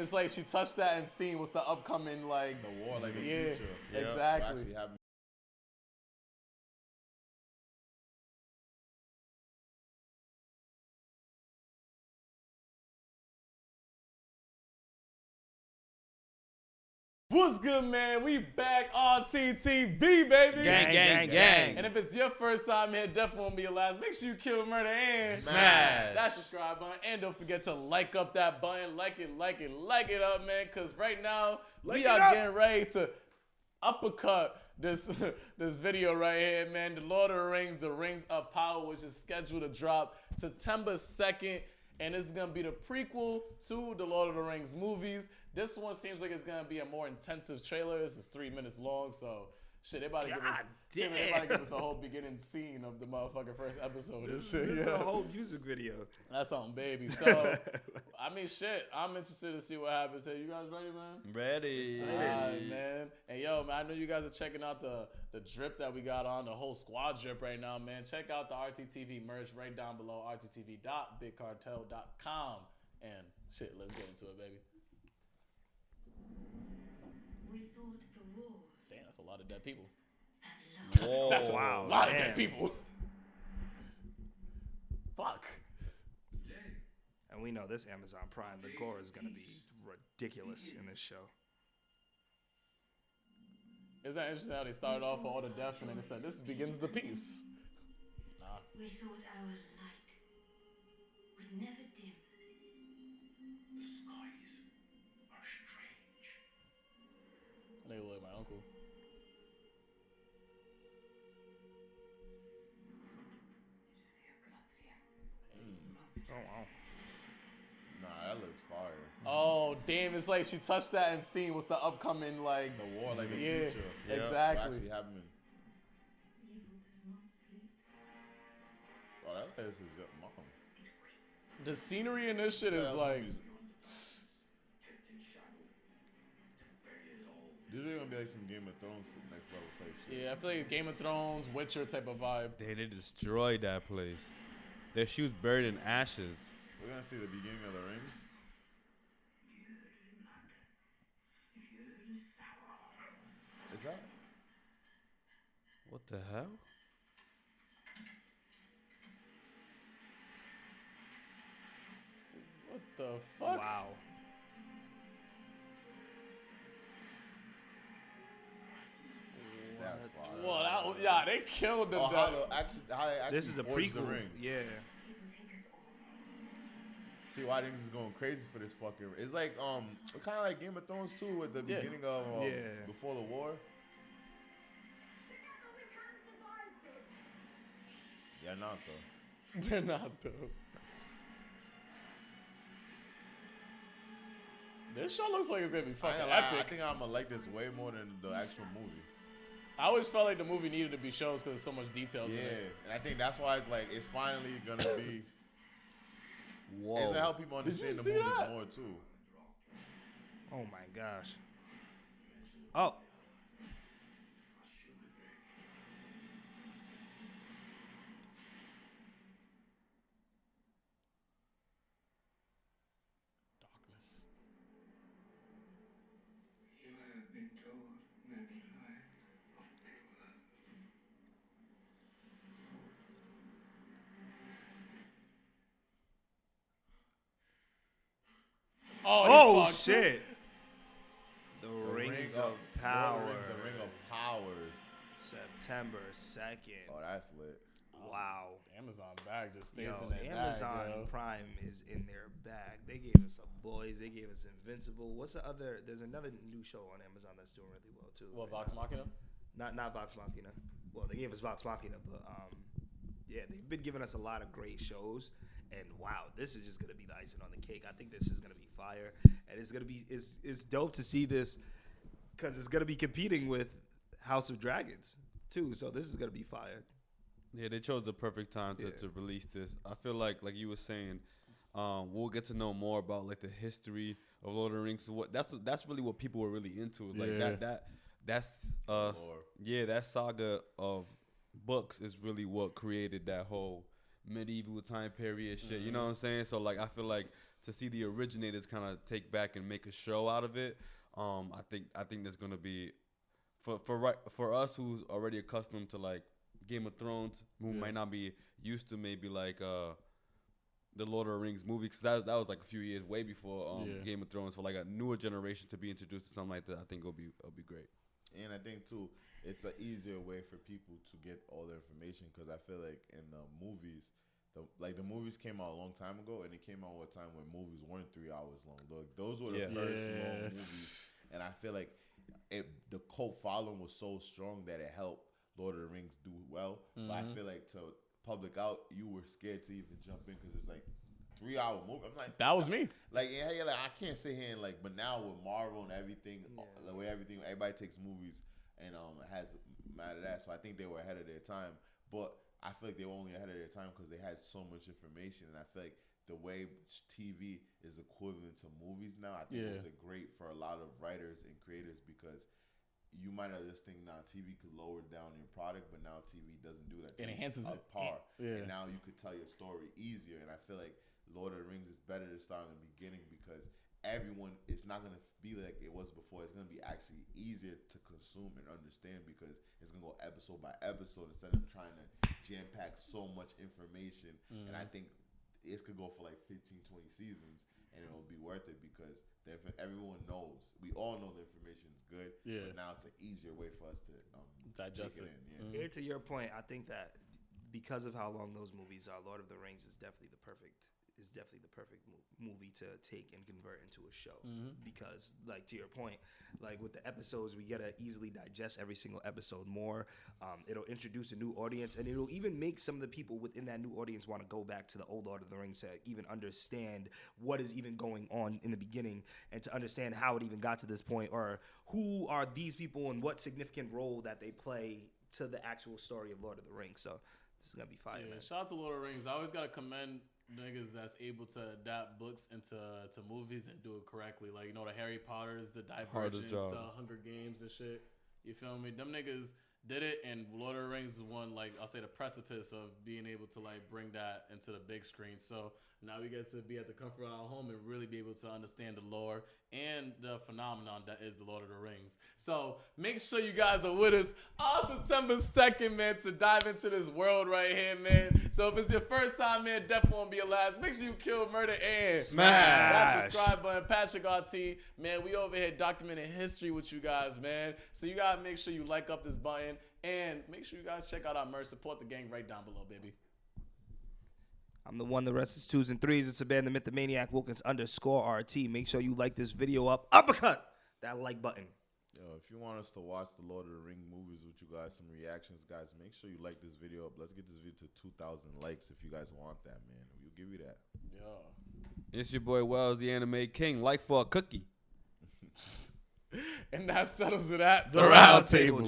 it's like she touched that and seen what's the upcoming like the war, like the yeah, future. exactly. What's good, man? We back on TTV, baby. Gang. And if it's your first time here, definitely won't be your last. Make sure you kill, murder, and smash that subscribe button. And don't forget to like up that button. Like it up, man. Because right now, we are getting ready to uppercut this video right here, man. The Lord of the Rings, The Rings of Power, which is scheduled to drop September 2nd. And this is going to be the prequel to the Lord of the Rings movies. This one seems like it's going to be a more intensive trailer. This is 3 minutes long, so shit, they about to give us a whole beginning scene of the motherfucking first episode. This is a whole music video. That's on, baby. So, I mean, shit, I'm interested to see what happens here. You guys ready, man? Ready. Excited, man. And yo, man, I know you guys are checking out the drip that we got on, the whole squad drip right now, man. Check out the RTTV merch right down below, rttv.bigcartel.com. And shit, let's get into it, baby. We thought the war. Damn, that's a lot of dead people. Whoa, that's a lot of dead people. Fuck. And we know this Amazon Prime, the gore is going to be ridiculous in this show. Isn't that interesting how they started off with all the death and then they said, this begins the peace? Nah. We thought our light would never dim. The skies are strange. I think it looked like my uncle. Oh, wow. Nah, that looks fire. Oh, damn, it's like she touched that and seen what's the upcoming, like... The war, like the future. Exactly. Actually happening. Evil does not sleep. Oh, that is his mom. It waits. The scenery in this shit is like... This is gonna be like some Game of Thrones to the next level type shit. Yeah, I feel like Game of Thrones, Witcher type of vibe. They destroyed that place. Their shoes buried in ashes. We're gonna see the beginning of the rings. Is that? What the hell? What the fuck? Wow. That's fire. Well, yeah, they killed the how death. how they actually This is a forged the prequel. ring. Yeah. It will take us all. See why niggas is going crazy for this fucking. It's like kind of like Game of Thrones too at the beginning of before the war. Together we can survive this. Yeah, not though. They're not, though. This show looks like it's gonna be fucking epic. I think I'm gonna like this way more than the actual movie. I always felt like the movie needed to be shows because there's so much details in it. And I think that's why it's finally gonna be. Whoa. It's to help people understand the see movies that? more too. Oh, my gosh. Oh. Darkness. You have been told many lies of Middle-earth. Oh, he's fucked. shit. The Rings of Power. The Ring of Powers. September 2nd. Oh, that's lit. Wow. Amazon bag just stays Yo, in their Amazon bag, yo. Prime is in their bag. They gave us a Boys. They gave us Invincible. What's the other? There's another new show on Amazon that's doing really well too. What, Vox Machina? Not Vox Machina. Well, they gave us Vox Machina, but yeah, they've been giving us a lot of great shows. And wow, this is just gonna be the icing on the cake. I think this is gonna be fire, and it's dope to see this because it's gonna be competing with House of Dragons too. So this is gonna be fire. Yeah, they chose the perfect time to release this. I feel like you were saying, we'll get to know more about like the history of Lord of the Rings. That's really what people were really into. Like that's that saga of books is really what created that whole medieval time period shit. You know what I'm saying? So like I feel like to see the originators kind of take back and make a show out of it. I think there's gonna be for us who's already accustomed to like Game of Thrones, who might not be used to maybe like the Lord of the Rings movie, because that was like a few years way before Game of Thrones. For like a newer generation to be introduced to something like that, I think it'll be great. And I think too, it's an easier way for people to get all the information, because I feel like in the movies, the movies came out a long time ago, and it came out at a time when movies weren't 3 hours long. Those were the first long movies, and I feel like the cult following was so strong that it helped Lord of the Rings do well. But I feel like to public out, you were scared to even jump in, because it's like 3 hour movie. I'm like, that was me. Like, I can't sit here and like, but now with Marvel and everything, the way everybody takes movies and has mad at that. So I think they were ahead of their time. But I feel like they were only ahead of their time because they had so much information. And I feel like the way TV is equivalent to movies now, I think it was great for a lot of writers and creators, because you might have this thing now, TV could lower down your product, but now TV doesn't do that. It enhances it. Par. And now you could tell your story easier. And I feel like Lord of the Rings is better to start in the beginning, because everyone, it's not going to be like it was before. It's going to be actually easier to consume and understand, because it's going to go episode by episode instead of trying to jam pack so much information. And I think it could go for like 15, 20 seasons, and it'll be worth it, because everyone knows. We all know the information is good, but now it's an easier way for us to digest it. And to your point, I think that because of how long those movies are, Lord of the Rings is definitely the perfect movie to take and convert into a show. Because, like, to your point, like with the episodes, we get to easily digest every single episode more. It'll introduce a new audience, and it'll even make some of the people within that new audience want to go back to the old Lord of the Rings to even understand what is even going on in the beginning, and to understand how it even got to this point, or who are these people and what significant role that they play to the actual story of Lord of the Rings. So this is gonna be fire, man. Shout out to Lord of the Rings. I always gotta commend niggas that's able to adapt books into movies and do it correctly. Like, you know, the Harry Potters, the Divergence, the Hunger Games and shit. You feel me? Them niggas did it, and Lord of the Rings is one, like, I'll say the precipice of being able to, like, bring that into the big screen. So now we get to be at the comfort of our home and really be able to understand the lore and the phenomenon that is the Lord of the Rings. So make sure you guys are with us on September 2nd, man, to dive into this world right here, man. So if it's your first time, man, definitely won't be your last. Make sure you kill, murder, and smash that subscribe button. Patrick RT, man, we over here documenting history with you guys, man. So you gotta make sure you like up this button, and make sure you guys check out our merch. Support the gang right down below, baby. I'm the one, the rest is 2s and 3s. It's a band, the Myth, the Maniac, Wilkins _RT. Make sure you like this video up. Uppercut that like button. Yo, if you want us to watch the Lord of the Ring movies with you guys, some reactions, guys, make sure you like this video up. Let's get this video to 2,000 likes if you guys want that, man. We'll give you that. Yeah. It's your boy Wells, the Anime King. Like for a cookie. And that settles it at The Round Table.